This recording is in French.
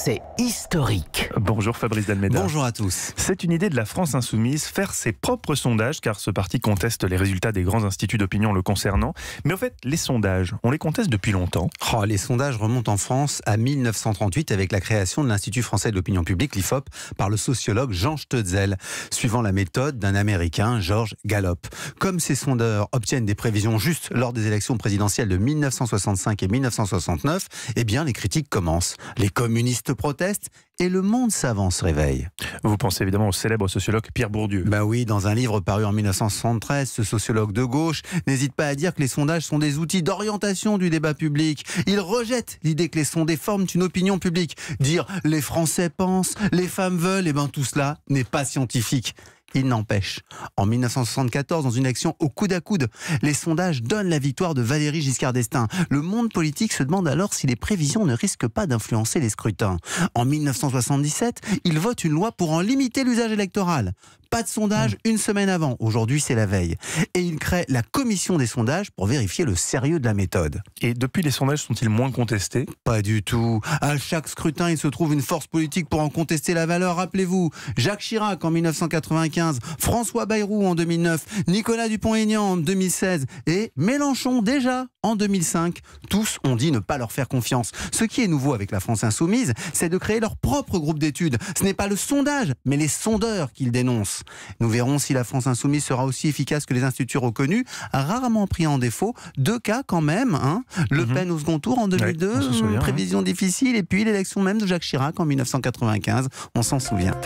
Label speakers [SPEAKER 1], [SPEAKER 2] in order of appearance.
[SPEAKER 1] c'est historique.
[SPEAKER 2] Bonjour Fabrice Dalméda.
[SPEAKER 3] Bonjour à tous.
[SPEAKER 2] C'est une idée de la France Insoumise, faire ses propres sondages, car ce parti conteste les résultats des grands instituts d'opinion le concernant. Mais au fait, les sondages, on les conteste depuis longtemps.
[SPEAKER 3] Les sondages remontent en France à 1938 avec la création de l'Institut français de l'opinion publique, l'IFOP, par le sociologue Jean Stötzel, suivant la méthode d'un Américain, George Gallup. Comme ces sondeurs obtiennent des prévisions justes lors des élections présidentielles de 1965 et 1969, eh bien les critiques commencent. Les communistes protestent et le monde savant se réveille.
[SPEAKER 2] Vous pensez évidemment au célèbre sociologue Pierre Bourdieu.
[SPEAKER 3] Ben oui, dans un livre paru en 1973, ce sociologue de gauche n'hésite pas à dire que les sondages sont des outils d'orientation du débat public. Il rejette l'idée que les sondés forment une opinion publique. Dire « les Français pensent, les femmes veulent », et ben tout cela n'est pas scientifique. Il n'empêche, en 1974, dans une élection au coude à coude, les sondages donnent la victoire de Valéry Giscard d'Estaing. Le monde politique se demande alors si les prévisions ne risquent pas d'influencer les scrutins. En 1977, il vote une loi pour en limiter l'usage électoral. Pas de sondage une semaine avant. Aujourd'hui, c'est la veille. Et il crée la commission des sondages pour vérifier le sérieux de la méthode.
[SPEAKER 2] Et depuis, les sondages sont-ils moins contestés?
[SPEAKER 3] Pas du tout. À chaque scrutin, il se trouve une force politique pour en contester la valeur. Rappelez-vous, Jacques Chirac en 1995, François Bayrou en 2009, Nicolas Dupont-Aignan en 2016 et Mélenchon déjà en 2005. Tous ont dit ne pas leur faire confiance. Ce qui est nouveau avec la France Insoumise, c'est de créer leur propre groupe d'études. Ce n'est pas le sondage, mais les sondeurs qu'ils dénoncent. Nous verrons si la France Insoumise sera aussi efficace que les instituts reconnus, rarement pris en défaut. 2 cas quand même, hein. Le Pen au second tour en 2002,
[SPEAKER 2] prévision
[SPEAKER 3] difficile, et puis l'élection même de Jacques Chirac en 1995, on s'en souvient.